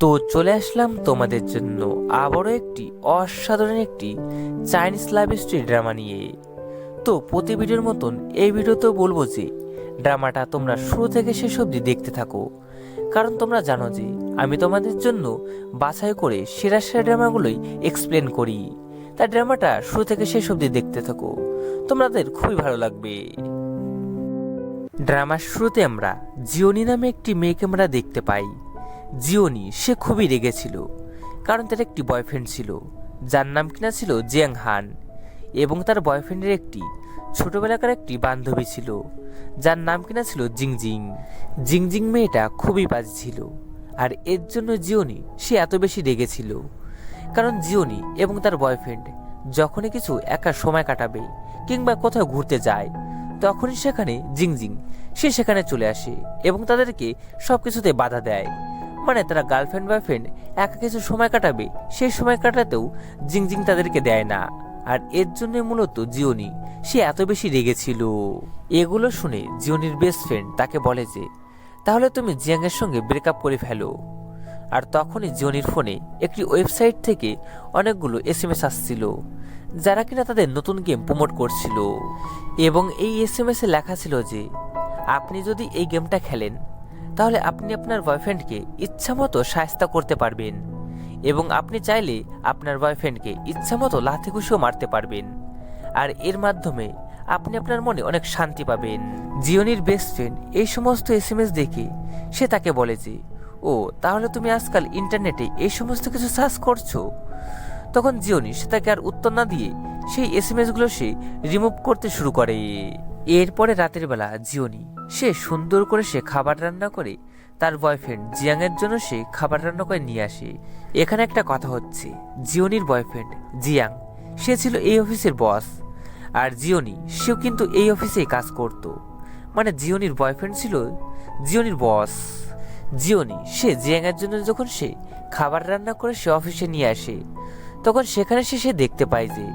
তো চলে আসলাম তোমাদের জন্য আবারও একটি অসাধারণ একটি চাইনিজ লাভ স্টোরি ড্রামা নিয়ে। তো প্রতি ভিডিওর মতন এই ভিডিওতেও বলবো যে ড্রামাটা তোমরা শুরু থেকে শেষ অবধি দেখতে থাকো, কারণ তোমরা জানো যে আমি তোমাদের জন্য বাছাই করে সেরা সেরা ড্রামাগুলোই এক্সপ্লেন করি। তাই ড্রামাটা শুরু থেকে শেষ অবধি দেখতে থাকো, তোমাদের খুবই ভালো লাগবে। ড্রামার শুরুতে আমরা জিওনি নামে একটি মেয়েকে আমরা দেখতে পাই। জিওনি সে খুবই রেগেছিল, কারণ তার একটি বয়ফ্রেন্ড ছিল যার নাম কিনা ছিল জিয়াং হান, এবং তার বয়ফ্রেন্ডের একটি ছোটবেলাকার একটি বান্ধবী ছিল যার নাম কিনা ছিল জিংজিং। জিংজিং মেয়েটা খুবই বাজে ছিল, আর এর জন্য জিওনি সে এত বেশি রেগেছিল, কারণ জিওনি এবং তার বয়ফ্রেন্ড যখনই কিছু একা সময় কাটাবে কিংবা কোথাও ঘুরতে যায়, তখনই সেখানে জিংজিং সে সেখানে চলে আসে এবং তাদেরকে সবকিছুতে বাধা দেয়। মানে তারা গার্লফ্রেন্ড বয়ফ্রেন্ড একা কিছু সময় কাটাবে, সেই সময় কাটাতেও জিংজিং তাদেরকে দেয় না। আর এর জন্য মূলত জিওনি সে এত বেশি রেগেছিল। এগুলো শুনে জিওনির বেস্ট ফ্রেন্ড তাকে বলে যে তাহলে তুমি জিয়াং এর সঙ্গে ব্রেকআপ করে ফেলো। আর তখনই জিওনির ফোনে একটি ওয়েবসাইট থেকে অনেকগুলো এসএমএস আসছিল, যারা কিনা তাদের নতুন গেম প্রমোট করছিল। এবং এই এসএমএস এ লেখা ছিল যে আপনি যদি এই গেমটা খেলেন তাহলে আপনি আপনার বয়ফ্রেন্ডকে ইচ্ছামতো শায়েস্তা করতে পারবেন, এবং আপনি চাইলে আপনার বয়ফ্রেন্ডকে ইচ্ছামতো লাথি ঘুষিও মারতে পারবেন। আর এর মাধ্যমে আপনি আপনার মনে অনেক শান্তি পাবেন। জিওনির বেস্ট ফ্রেন্ড এই সমস্ত এসএমএস দেখে সে তাকে বলে যে ও তাহলে তুমি আজকাল ইন্টারনেটে এই সমস্ত কিছু সার্চ করছো। তখন জিওনি সে তাকে আর উত্তর না দিয়ে সেই এসএমএসগুলো সে রিমুভ করতে শুরু করে। এরপরে রাতের বেলা জিওনি সে সুন্দর করে সে খাবার রান্না করে তার বয়ফ্রেন্ড জিয়াং এর জন্য সে খাবার রান্না করে নিয়ে আসে। এখানে একটা কথা হচ্ছে, জিওনির বয়ফ্রেন্ড জিয়াং সে ছিল এই অফিসের বস, আর জিওনি সেও কিন্তু এই অফিসেই কাজ করত। মানে জিওনির বয়ফ্রেন্ড ছিল জিওনির বস। জিওনি সে জিয়াং এর জন্য যখন সে খাবার রান্না করে সে অফিসে নিয়ে আসে, তখন সেখানে সে দেখতে পায় যে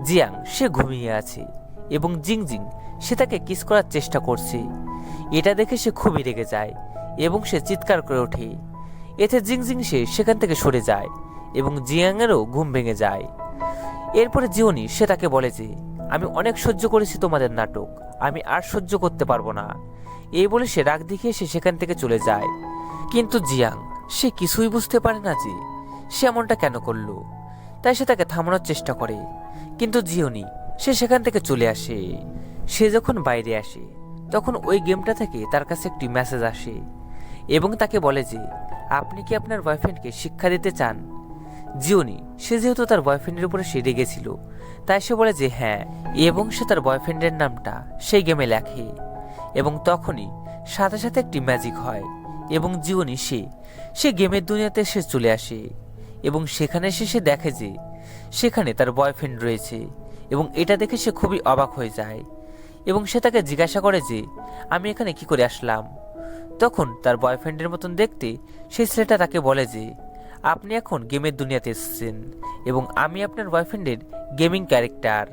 জিয়াং সে ঘুমিয়ে আছে এবং জিংজিং সে তাকে কিস করার চেষ্টা করছে। এটা দেখে সে খুবই রেগে যায় এবং সে চিৎকার করে ওঠে। এতে জিংজিং সে সেখান থেকে সরে যায় এবং জিয়াংয়েরও ঘুম ভেঙে যায়। এরপরে জিওনি সে তাকে বলে যে আমি অনেক সহ্য করেছি তোমাদের নাটক, আমি আর সহ্য করতে পারবো না। এই বলে সে রাগ দেখিয়ে সে সেখান থেকে চলে যায়। কিন্তু জিয়াং সে কিছুই বুঝতে পারে না যে সে এমনটা কেন করলো, তাই সে তাকে থামানোর চেষ্টা করে। কিন্তু জিওনি সে সেখান থেকে চলে আসে। সে যখন বাইরে আসে তখন ওই গেমটা থেকে তার কাছে একটি মেসেজ আসে এবং তাকে বলে যে আপনি কি আপনার বয়ফ্রেন্ডকে শিক্ষা দিতে চান। জিওনি সে যেহেতু তার বয়ফ্রেন্ডের উপরে সে রেগেছিল, তাই সে বলে যে হ্যাঁ, এবং সে তার বয়ফ্রেন্ডের নামটা সেই গেমে লেখে। এবং তখনই সাথে সাথে একটি ম্যাজিক হয় এবং জিওনি সে গেমের দুনিয়াতে সে চলে আসে এবং সেখানে সে দেখে যে সেখানে তার বয়ফ্রেন্ড রয়েছে, এবং এটা দেখে সে খুবই অবাক হয়ে যায় এবং সে তাকে জিজ্ঞাসা করে যে আমি এখানে কি করে আসলাম। তখন তার বয়ফ্রেন্ডের মতন দেখতে সেই ছেলেটা তাকে বলে যে আপনি এখন গেমের দুনিয়াতে এসেছেন এবং আমি আপনার বয়ফ্রেন্ডের গেমিং ক্যারেক্টার,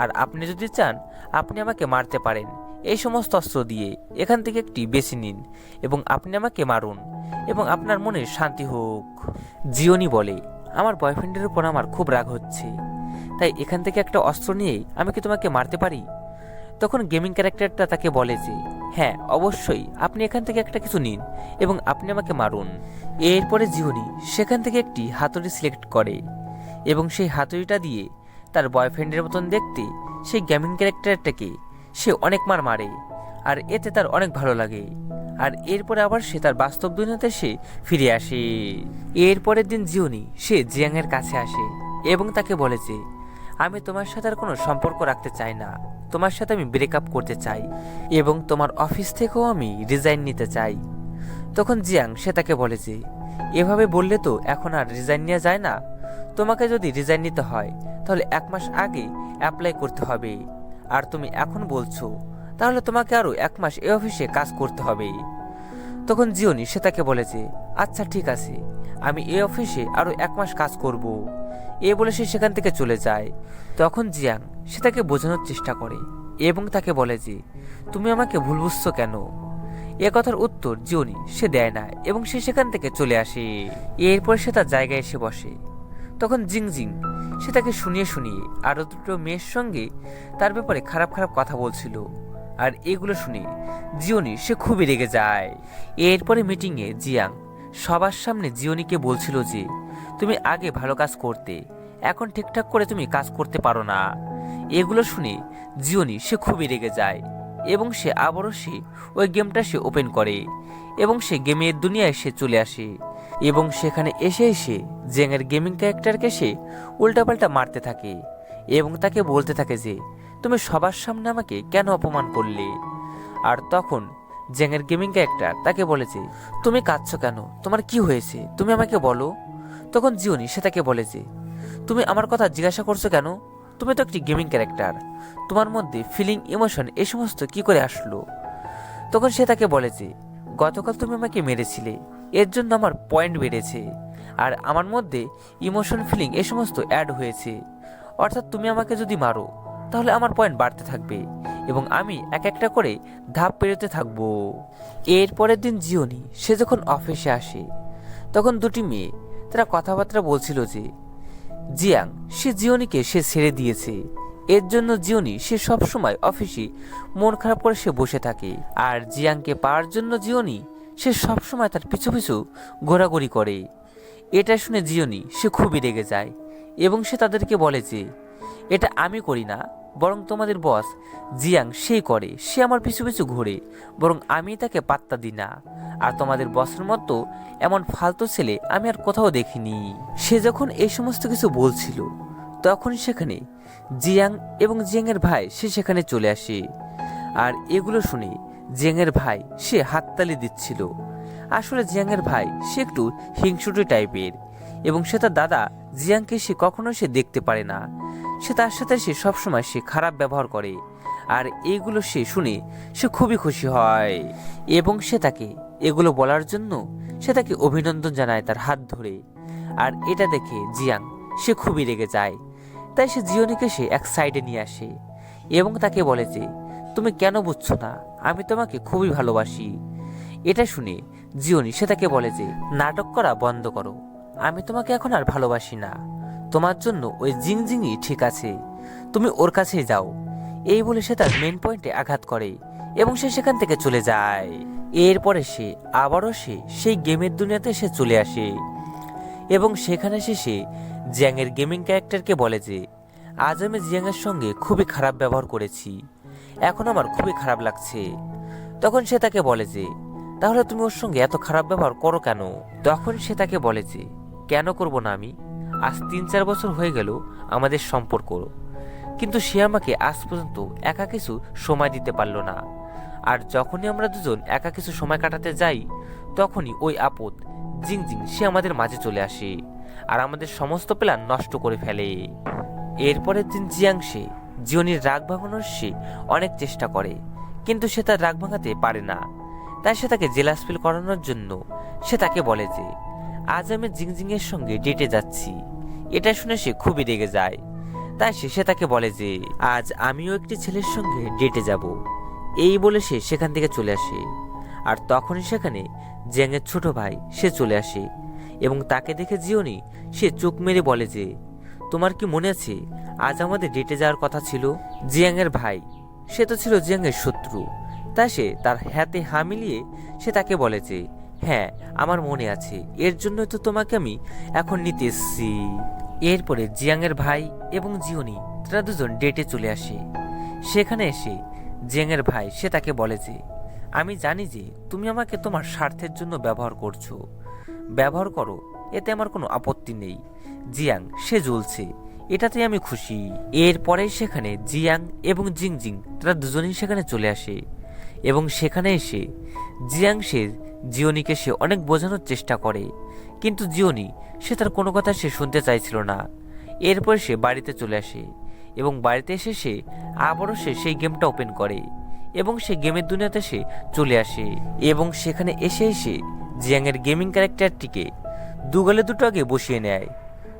আর আপনি যদি চান আপনি আমাকে মারতে পারেন এই সমস্ত অস্ত্র দিয়ে। এখান থেকে একটি বেছে নিন এবং আপনি আমাকে মারুন এবং আপনার মনে শান্তি হোক। জিওনি বলে আমার বয়ফ্রেন্ডের উপর আমার খুব রাগ হচ্ছে, তাই এখান থেকে একটা অস্ত্র নিয়ে আমি কি তোমাকে মারতে পারি। তখন গেমিং ক্যারেক্টারটা তাকে বলে যে হ্যাঁ অবশ্যই, আপনি এখান থেকে একটা কিছু নিন এবং আপনি আমাকে মারুন। এরপরে জিওনি সেখান থেকে একটি হাতুড়ি সিলেক্ট করে এবং সেই হাতুড়িটা দিয়ে তার বয়ফ্রেন্ডের মতন দেখতে সেই গেমিং ক্যারেক্টারটাকে সে অনেক মারে, আর এতে তার অনেক ভালো লাগে। আর এরপরে আবার সে তার বাস্তব দুনিয়াতে সে ফিরে আসে। এরপরের দিন জিওনি সে জিয়াং এর কাছে আসে এবং তাকে বলে যে আমি তোমার সাথে আর কোনো সম্পর্ক রাখতে চাই না, তোমার সাথে আমি ব্রেকআপ করতে চাই এবং তোমার অফিস থেকেও আমি রিজাইন নিতে চাই। তখন জিয়াং সে তাকে বলে যে এভাবে বললে তো এখন আর রিজাইন নেওয়া যায় না, তোমাকে যদি রিজাইন নিতে হয় তাহলে 1 মাস আগে অ্যাপ্লাই করতে হবে, আর তুমি এখন বলছো তাহলে তোমাকে আরো 1 মাস এই অফিসে কাজ করতে হবে। তখন জিওনি সে তাকে বলে যে আচ্ছা ঠিক আছে, আমি এই অফিসে আরো 1 মাস কাজ করব। এ বলে সে সেখান থেকে চলে যায়। তখন জিয়াং সে তাকে বোঝানোর চেষ্টা করে এবং তাকে বলে যে তুমি আমাকে ভুল বুঝছো কেন। এ কথার উত্তর জিওনি সে দেয় না এবং সে সেখান থেকে চলে আসে। এরপর সে তার জায়গায় এসে বসে। তখন জিং জিং সে তাকে শুনিয়ে শুনিয়ে আরো দুটো মেয়ের সঙ্গে তার ব্যাপারে খারাপ খারাপ কথা বলছিল। আর এগুলো শুনে জিওনি সে খুবই রেগে যায়। এরপরে মিটিংয়ে জিয়াং সবার সামনে জিওনিকে বলছিল যে তুমি আগে ভালো কাজ করতে, এখন ঠিকঠাক করে তুমি কাজ করতে পারো না। এগুলো শুনে জিওনি সে খুবই রেগে যায় এবং সে আবারও ওই গেমটা ওপেন করে এবং সে গেমের দুনিয়ায় চলে আসে এবং সেখানে এসে জেংয়ের গেমিং ক্যারেক্টারকে সে উল্টাপাল্টা মারতে থাকে এবং তাকে বলতে থাকে যে তুমি সবার সামনে আমাকে কেন অপমান করলে। আর তখন জেংয়ের গেমিং ক্যারেক্টার তাকে বলে যে তুমি কাঁদছো কেন, তোমার কি হয়েছে, তুমি আমাকে বলো। তখন জিওনি সে তাকে বলে যে তুমি আমার কথা জিজ্ঞাসা করছো কেন, তুমি তো একটি গেমিং ক্যারেক্টার, তোমার মধ্যে ফিলিং ইমোশন এ সমস্ত কি করে আসলো। তখন সে তাকে বলে যে গতকাল তুমি আমাকে মেরেছিলে, এর জন্য আমার পয়েন্ট বেড়েছে আর আমার মধ্যে ইমোশন ফিলিং এ সমস্ত অ্যাড হয়েছে, অর্থাৎ তুমি আমাকে যদি মারো তাহলে আমার পয়েন্ট বাড়তে থাকবে এবং আমি এক একটা করে ধাপ পেরোতে থাকবো। এর পরের দিন জিওনি সে যখন অফিসে আসে তখন দুটি মেয়ে তারা কথাবার্তা বলছিল যে জিয়াং সে জিওনিকে সে ছেড়ে দিয়েছে, এর জন্য জিওনি সে সবসময় অফিসে মন খারাপ করে সে বসে থাকে। আর জিয়াংকে পাওয়ার জন্য জিওনি সে সবসময় তার পিছু পিছু ঘোরাঘুরি করে। এটা শুনে জিওনি সে খুবই রেগে যায় এবং সে তাদেরকে বলে যে এটা আমি করি না, বরং তোমাদের বস জিয়াং সেই করে, সে আমার পিছু পিছু ঘোরে, বরং আমি তাকে পাত্তা দিই না। আর তোমাদের বসের মতো এমন ফালতু ছেলে আমি আর কোথাও দেখিনি। সে যখন এই সমস্ত কিছু বলছিল তখন সেখানে জিয়াং এবং জিয়াংয়ের ভাই সে সেখানে চলে আসে। আর এগুলো শুনে জিয়াংয়ের ভাই সে হাততালি দিচ্ছিল। আসলে জিয়াংয়ের ভাই সে একটু হিংসুটে টাইপের এবং সে তার দাদা জিয়াংকে সে কখনো সে দেখতে পারে না, সে তার সাথে সে সবসময় সে খারাপ ব্যবহার করে। আর এইগুলো সে শুনে সে খুবই খুশি হয় এবং সে তাকে এগুলো বলার জন্য সে তাকে অভিনন্দন জানায় তার হাত ধরে। আর এটা দেখে জিয়াং সে খুবই রেগে যায়, তাই সে জিওনিকে সে এক সাইডে নিয়ে আসে এবং তাকে বলে যে তুমি কেন বুঝছো না, আমি তোমাকে খুবই ভালোবাসি। এটা শুনে জিওনি সে তাকে বলে যে নাটক করা বন্ধ করো, আমি তোমাকে এখন আর ভালোবাসি না, তোমার জন্য ওই জিংজিংই ঠিক আছে, তুমি ওর কাছেই যাও। এই বলে সে তার মেন পয়েন্টে আঘাত করে এবং সে সেখান থেকে চলে যায়। এরপরে সে আবারও সেই গেমের দুনিয়াতে সে চলে আসে এবং সেখানে সে জিয়াংয়ের গেমিং ক্যারেক্টারকে বলে যে আজ আমি জিয়াংয়ের সঙ্গে খুবই খারাপ ব্যবহার করেছি, এখন আমার খুবই খারাপ লাগছে। তখন সে তাকে বলে যে তাহলে তুমি ওর সঙ্গে এত খারাপ ব্যবহার করো কেন। তখন সে তাকে বলে যে কেন করব না, আমি আজ 3-4 বছর হয়ে গেল আমাদের সম্পর্ক, কিন্তু সে আমাকে আজ পর্যন্ত একা কিছু সময় দিতে পারলো না। আর যখনই আমরা দুজন একা কিছু সময় কাটাতে যাই তখনই ওই আপদ জিংজিং সে আমাদের মাঝে চলে আসে আর আমাদের সমস্ত প্ল্যান নষ্ট করে ফেলে। এরপরের দিন জিয়াং সে জিওনির রাগ ভাঙানোর সে অনেক চেষ্টা করে, কিন্তু সে তার রাগ ভাঙাতে পারে না। তাই সে তাকে জেলাস ফিল করানোর জন্য সে তাকে বলে যে আজ আমি জিংজিং এর সঙ্গে ডেটে যাচ্ছি। এটা শুনে সে খুবই রেগে যায়, তাই সে তাকে বলে যে আজ আমিও একটি ছেলের সঙ্গে ডেটে যাব। এই বলে সে সেখান থেকে চলে আসে। আর তখনই সেখানে জিয়াংয়ের ছোট ভাই সে চলে আসে এবং তাকে দেখে জিওনি সে চোখ মেরে বলে যে তোমার কি মনে আছে আজ আমাদের ডেটে যাওয়ার কথা ছিল। জিয়াংয়ের ভাই সে তো ছিল জিয়াংয়ের শত্রু, তাই সে তার হাতে হা মিলিয়ে সে তাকে বলে যে হ্যাঁ আমার মনে আছে, এর জন্যই তো তোমাকে আমি এখন নিতে এসেছি। এরপরে জিয়াংয়ের ভাই এবং জিওনি তারা দুজন ডেটে চলে আসে। সেখানে এসে জিয়াংয়ের ভাই সে তাকে বলে যে আমি জানি যে তুমি আমাকে তোমার স্বার্থের জন্য ব্যবহার করছো, ব্যবহার করো, এতে আমার কোনো আপত্তি নেই। জিয়াং সে জ্বলছে, এটাতে আমি খুশি। এরপরে সেখানে জিয়াং এবং জিংজিং তারা দুজনেই সেখানে চলে আসে এবং সেখানে এসে জিয়াং সে জিওনিকে সে অনেক বোঝানোর চেষ্টা করে, কিন্তু জিওনি সে তার কোনো কথা সে শুনতে চাইছিল না। এরপর সে বাড়িতে চলে আসে এবং বাড়িতে এসে সে আবারও সেই গেমটা ওপেন করে এবং সে গেমের দুনিয়াতে সে চলে আসে এবং সেখানে এসে জিয়াংয়ের গেমিং ক্যারেক্টারটিকে দুগালে দুটো আগে বসিয়ে নেয়।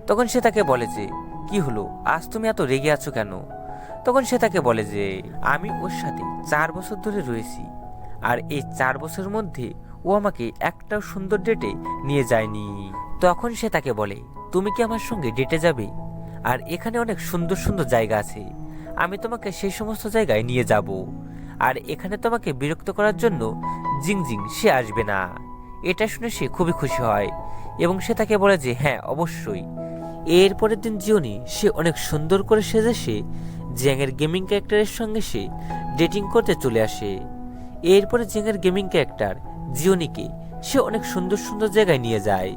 তখন সে তাকে বলে যে কি হলো, আজ তুমি এত রেগে আছো কেন। তখন সে তাকে বলে যে আমি ওর সাথে 4 বছর ধরে রয়েছি আর এই 4 বছরের মধ্যে ও আমাকে একটাও সুন্দর ডেটে নিয়ে যায়নি। তখন সে তাকে বলে, তুমি কি আমার সঙ্গে ডেটে যাবে? আর এখানে অনেক সুন্দর সুন্দর জায়গা আছে, আমি তোমাকে সেই সমস্ত জায়গায় নিয়ে যাব। আর এখানে তোমাকে বিরক্ত করার জন্য জিং সে আসবে না। এটা শুনে সে খুবই খুশি হয় এবং সে তাকে বলে যে হ্যাঁ অবশ্যই। এরপরের দিন জিওনি সে অনেক সুন্দর করে সেজে সে জিয়াংয়ের গেমিং ক্যারেক্টারের সঙ্গে সে ডেটিং করতে চলে আসে। এরপরে জিয়াংয়ের গেমিং ক্যারেক্টার জিওনিকে সে অনেক সুন্দর সুন্দর জায়গায় নিয়ে যায়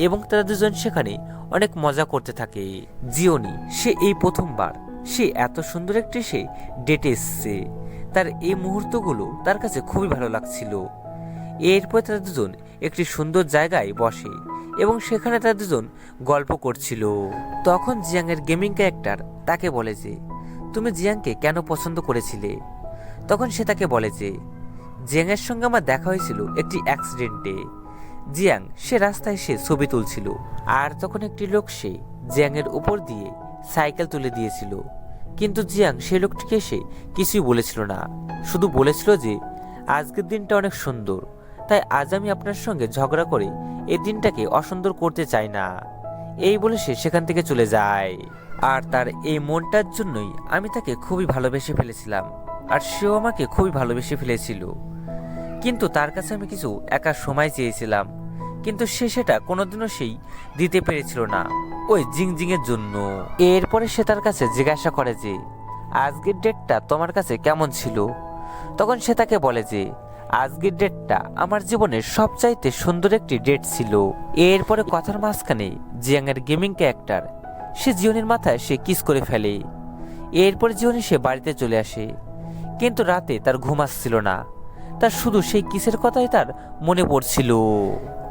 এবং তারা দুজন সেখানে অনেক মজা করতে থাকে। জিওনি সে এই প্রথমবার সে এত সুন্দর একটি সে ডেটে এসছে। তার এই মুহূর্তগুলো তার কাছে খুবই ভালো লাগছিল। এরপর তারা দুজন একটি সুন্দর জায়গায় বসে এবং সেখানে তারা দুজন গল্প করছিল। তখন জিয়াংয়ের গেমিং ক্যারেক্টার তাকে বলে যে তুমি জিয়াংকে কেন পছন্দ করেছিলে? তখন সে তাকে বলে যে জিয়াংয়ের সঙ্গে আমার দেখা হয়েছিল একটি অ্যাক্সিডেন্টে। জিয়াং সে রাস্তায় সে ছবি তুলছিল আর তখন একটি লোক সে জিয়াংয়ের উপর দিয়ে সাইকেল তুলে দিয়েছিল, কিন্তু জিয়াং সেই লোকটিকে সে কিছুই বলেছিল না, শুধু বলেছিল যে আজকের দিনটা অনেক সুন্দর, তাই আজ আমি আপনার সঙ্গে ঝগড়া করে এই দিনটাকে অসুন্দর করতে চাই না। এই বলে সে সেখান থেকে চলে যায়। আর তার এই মনটার জন্যই আমি তাকে খুবই ভালোবেসে ফেলেছিলাম আর সেও আমাকে খুবই ভালোবেসে ফেলেছিল। কিন্তু তার কাছে আমি কিছু একা সময় চেয়েছিলাম, কিন্তু সে সেটা কোনোদিনও সেই দিতে পেরেছিল না ওই জিংজিংয়ের জন্য। এরপরে সে তার কাছে জিজ্ঞাসা করে যে আজকের ডেটটা তোমার কাছে কেমন ছিল? তখন সে তাকে বলে যে আজকের ডেটটা আমার জীবনের সবচাইতে সুন্দর একটি ডেট ছিল। এরপরে কথার মাঝখানে জিয়াংয়ের গেমিং ক্যারেক্টার সে জিওনির মাথায় সে কিস করে ফেলে। এরপরে জিওনি সে বাড়িতে চলে আসে, কিন্তু রাতে তার ঘুম আসছিল না, তার শুধু সেই কিসের কথাই তার মনে পড়ছিল।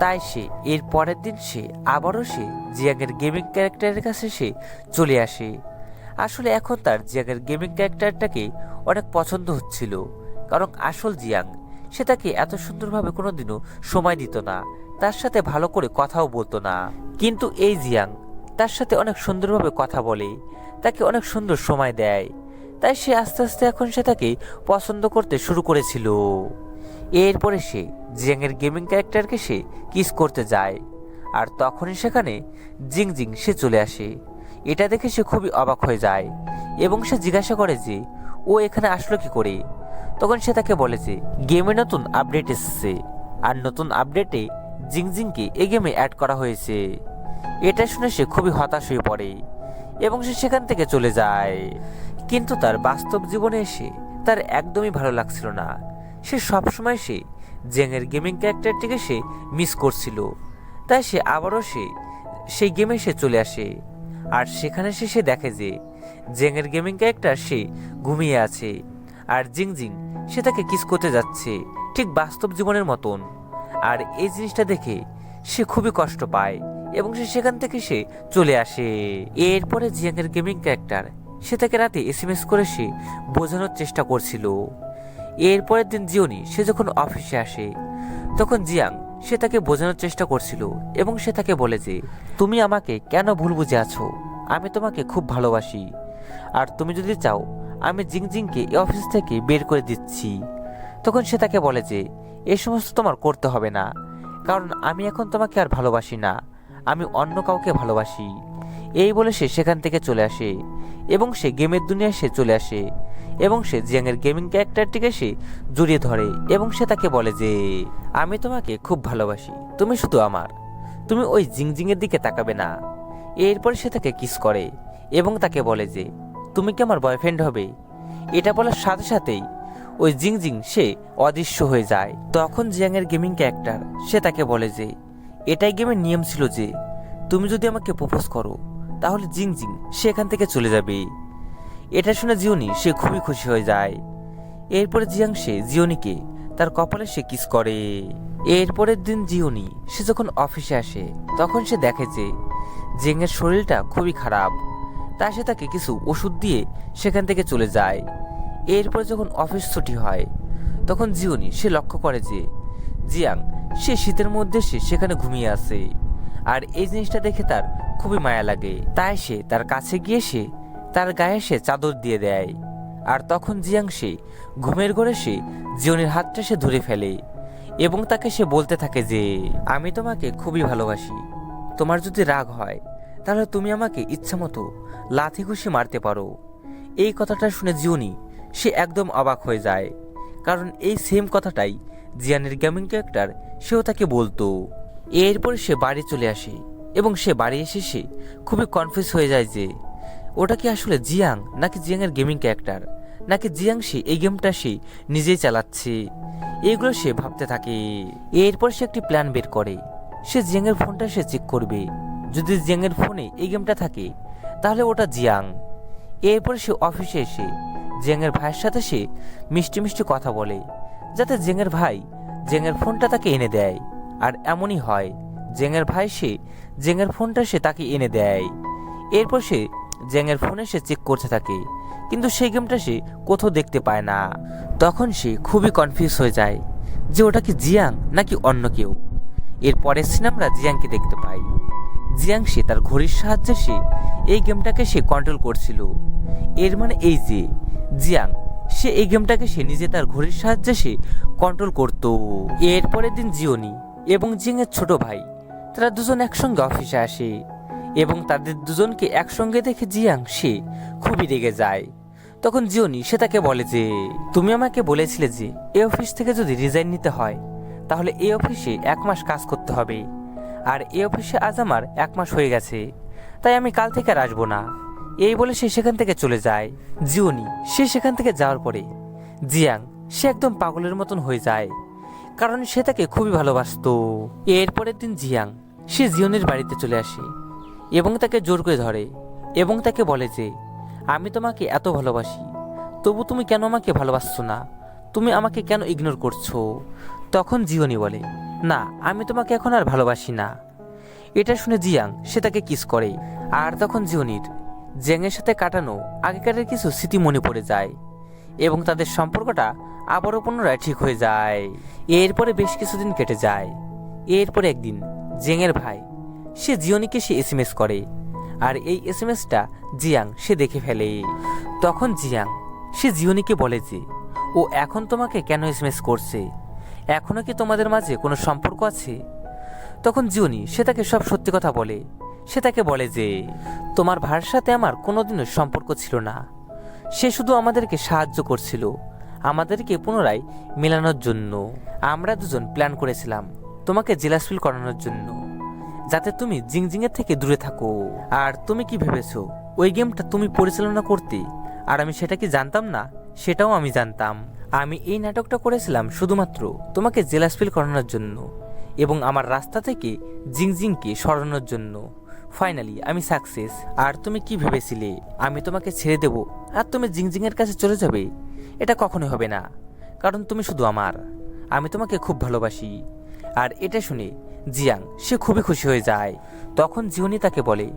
তাই সে এর পরের দিন সে আবারও সে জিয়াংয়ের গেমিং ক্যারেক্টারের কাছে সে চলে আসে। আসলে এখন তার জিয়াংয়ের গেমিং ক্যারেক্টারটাকে অনেক পছন্দ হচ্ছিল, কারণ আসল জিয়াং সে তাকে এত সুন্দরভাবে কোনোদিনও সময় দিত না, তার সাথে ভালো করে কথাও বলতো না। কিন্তু এই জিয়াং তার সাথে অনেক সুন্দরভাবে কথা বলে, তাকে অনেক সুন্দর সময় দেয়, তাই সে আস্তে আস্তে এখন সে তাকে পছন্দ করতে শুরু করেছিল। এরপরে সে জিয়াংয়ের গেমিং ক্যারেক্টারকে সে কিস করতে যায় আর তখনই সেখানে জিং সে চলে আসে। এটা দেখে সে খুবই অবাক হয়ে যায় এবং সে জিজ্ঞাসা করে যে ও এখানে আসলো কি করে। তখন সে তাকে বলে যে গেমে নতুন আপডেট এসেছে আর নতুন আপডেটে জিংকে এই গেমে অ্যাড করা হয়েছে। এটা শুনে সে খুবই হতাশ হয়ে পড়ে এবং সে সেখান থেকে চলে যায়। কিন্তু তার বাস্তব জীবনে এসে তার একদমই ভালো লাগছিল না। সে সবসময় সে জিয়াংয়ের গেমিং ক্যারেক্টারটিকে সে মিস করছিল, তাই সে আবারও সেই গেমে সে চলে আসে আর সেখানে সে দেখে যে জিয়াংয়ের গেমিং ক্যারেক্টার সে ঘুমিয়ে আছে আর জিং সে তাকে কিস করতে যাচ্ছে ঠিক বাস্তব জীবনের মতন। আর এই জিনিসটা দেখে সে খুবই কষ্ট পায় এবং সে সেখান থেকে সে চলে আসে। এরপরে জিয়াংয়ের গেমিং ক্যারেক্টার সে তাকে রাতে এসএমএস করে সে বোঝানোর চেষ্টা করছিল। এরপরের দিন জিওনি সে যখন অফিসে আসে তখন জিয়াং সে তাকে বোঝানোর চেষ্টা করছিল এবং সে তাকে বলে যে তুমি আমাকে কেন ভুল বুঝে আছো, আমি তোমাকে খুব ভালোবাসি আর তুমি যদি চাও আমি জিংকে এই অফিস থেকে বের করে দিচ্ছি। তখন সে তাকে বলে যে এ সমস্ত তোমার করতে হবে না, কারণ আমি এখন তোমাকে আর ভালোবাসি না, আমি অন্য কাউকে ভালোবাসি। এই বলে সে সেখান থেকে চলে আসে এবং সে গেমের দুনিয়ায় সে চলে আসে এবং সে জিয়াংয়ের গেমিং ক্যারেক্টারটিকে সে জড়িয়ে ধরে এবং সে তাকে বলে যে আমি তোমাকে খুব ভালোবাসি, তুমি শুধু আমার, তুমি ওই জিংয়ের দিকে তাকাবে না। এরপরে সে তাকে কিস করে এবং তাকে বলে যে তুমি কি আমার বয়ফ্রেন্ড হবে। এটা বলার সাথে সাথেই ওই জিং সে অদৃশ্য হয়ে যায়। তখন জিয়াংয়ের গেমিং ক্যারেক্টার সে তাকে বলে যে এটাই গেমের নিয়ম ছিল যে তুমি যদি আমাকে প্রপোজ করো তাহলে জিং সে এখান থেকে চলে যাবে। এটা শুনে জিওনি সে খুবই খুশি হয়ে যায়। এরপরে জিয়াং সে জিওনিকে তার কপালে সে কিস করে। এরপরের দিন জিওনি সে যখন অফিসে আসে তখন সে দেখে যে জিয়াংয়ের শরীরটা খুবই খারাপ, তা সে তাকে কিছু ওষুধ দিয়ে সেখান থেকে চলে যায়। এরপরে যখন অফিস ছুটি হয় তখন জিওনি সে লক্ষ্য করে যে জিয়াং সে শীতের মধ্যে সে সেখানে ঘুমিয়ে আছে আর এই জিনিসটা দেখে তার খুবই মায়া লাগে। তাই সে তার কাছে গিয়ে সে তার গায়ে সে চাদর দিয়ে দেয় আর তখন জিয়াং সে ঘুমের ঘরে সে জিওনির হাতটা সে ধরে ফেলে এবং তাকে সে বলতে থাকে যে আমি তোমাকে খুবই ভালোবাসি, তোমার যদি রাগ হয় তাহলে তুমি আমাকে ইচ্ছামতো লাথি ঘুষি মারতে পারো। এই কথাটা শুনে জিওনি সে একদম অবাক হয়ে যায়, কারণ এই সেম কথাটাই জিয়ানের গেমিং ক্যারেক্টার সেও তাকে বলতো। এরপর সে বাড়ি চলে আসে এবং সে বাড়ি এসে সে খুবই কনফিউজ হয়ে যায় যে ওটা কি আসলে জিয়াং নাকি জিয়াংয়ের গেমিং ক্যারেক্টার, নাকি জিয়াং সে এই গেমটা সে নিজেই চালাচ্ছে। এইগুলো সে ভাবতে থাকে। এরপর সে একটি প্ল্যান বের করে, সে জিয়াংয়ের ফোনটা সে চেক করবে। যদি জিয়াংয়ের ফোনে এই গেমটা থাকে তাহলে ওটা জিয়াং। এরপর সে অফিসে এসে জিয়াংয়ের ভাইয়ের সাথে সে মিষ্টি মিষ্টি কথা বলে, যাতে জিয়াংয়ের ভাই জিয়াংয়ের ফোনটা তাকে এনে দেয়। আর এমনই হয়, জিয়াংয়ের ভাই সে জিয়াংয়ের ফোনটা সে তাকে এনে দেয়। এরপর সে জিয়াংয়ের ফোনে সে চেক করতে থাকে, কিন্তু সেই গেমটা সে কোথাও দেখতে পায় না। তখন সে খুবই কনফিউজ হয়ে যায় যে ওটা কি জিয়াং নাকি অন্য কেউ। এর পরের সিনে আমরা জিয়াংকে দেখতে পাই। জিয়াং সে তার ঘড়ির সাহায্যে সে এই গেমটাকে সে কন্ট্রোল করছিল। এর মানে এই যে জিয়াং সে এই গেমটাকে সে নিজে তার ঘড়ির সাহায্যে সে কন্ট্রোল করত। এর পরের দিন জিওনি এবং জিয়াংয়ের ছোট ভাই তারা দুজন একসঙ্গে অফিসে আসে এবং তাদের দুজনকে একসঙ্গে দেখে জিয়াং সে খুবই রেগে যায়। তখন জিওনি সে তাকে বলে যে তুমি আমাকে বলেছিলে যে এই অফিস থেকে যদি রিজাইন নিতে হয় তাহলে এই অফিসে 1 মাস কাজ করতে হবে, আর এই অফিসে আজ আমার 1 মাস হয়ে গেছে, তাই আমি কাল থেকে আর আসবো না। এই বলে সে সেখান থেকে চলে যায়। জিওনি সে সেখান থেকে যাওয়ার পরে জিয়াং সে একদম পাগলের মতন হয়ে যায়, কারণ সে তাকে খুবই ভালোবাসতো। এরপরের দিন জিয়াং সে জিওনির বাড়িতে চলে আসে এবং তাকে জোর করে ধরে এবং তাকে বলে যে আমি তোমাকে এত ভালোবাসি, তবু তুমি কেন আমাকে ভালোবাসছো না, তুমি আমাকে কেন ইগনোর করছো। তখন জিওনি বলে না, আমি তোমাকে এখন আর ভালোবাসি না। এটা শুনে জিয়াং সে তাকে কিস করে। আর তখন জিওনির জিয়াংয়ের সাথে কাটানো আগেকারের কিছু স্মৃতি মনে পড়ে যায় এবং তাদের সম্পর্কটা আবারও পুনরায় ঠিক হয়ে যায়। এরপরে বেশ কিছুদিন কেটে যায়। এরপরে একদিন জিয়াংয়ের ভাই সে জিওনিকে সে এসএমএস করে, আর এই এসএমএসটা জিয়াং সে দেখে ফেলে। তখন জিয়াং সে জিওনিকে বলে যে ও এখন তোমাকে কেন এসএমএস করছে, এখনো কি তোমাদের মাঝে কোনো সম্পর্ক আছে। তখন জিওনি সে তাকে সব সত্যি কথা বলে। সে তাকে বলে যে তোমার ভাইয়ের সাথে আমার কোনোদিনও সম্পর্ক ছিল না, সে শুধু আমাদেরকে সাহায্য করছিল আমাদেরকে পুনরায় মেলানোর জন্য। আমরা দুজন প্ল্যান করেছিলাম তোমাকে জেলাস ফিল করানোর জন্য, যাতে তুমি জিংজিংয়ের থেকে দূরে থাকো। আর তুমি কি ভেবেছো ওই গেমটা তুমি পরিচালনা করতে আর আমি সেটা কি জানতাম না? সেটাও আমি জানতাম। আমি এই নাটকটা করেছিলাম শুধুমাত্র তোমাকে জেলাস ফিল করানোর জন্য এবং আমার রাস্তা থেকে জিংজিংকে সরানোর জন্য। ফাইনালি আমি সাকসেস। আর তুমি কি ভেবেছিলে আমি তোমাকে ছেড়ে দেব আর তুমি জিংজিংয়ের কাছে চলে যাবে? এটা কখনোই হবে না, কারণ তুমি শুধু আমার, আমি তোমাকে খুব ভালোবাসি। আর এটা শুনে জিয়াং সে খুবই খুশি হয়ে যায়। তখন জিওনি তাকে বলে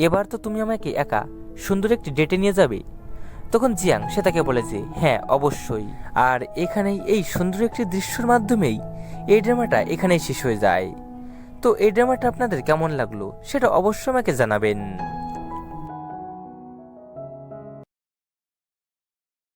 এবার তো তুমি আমাকে একা সুন্দর একটি ডেটে নিয়ে যাবে। তখন জিয়াং সে তাকে বলে যে হ্যাঁ অবশ্যই। আর এখানেই এই সুন্দর একটি দৃশ্যের মাধ্যমেই এই ড্রামাটা এখানেই শেষ হয়ে যায়। তো এই ড্রামাটা আপনাদের কেমন লাগলো সেটা অবশ্যই আমাকে জানাবেন।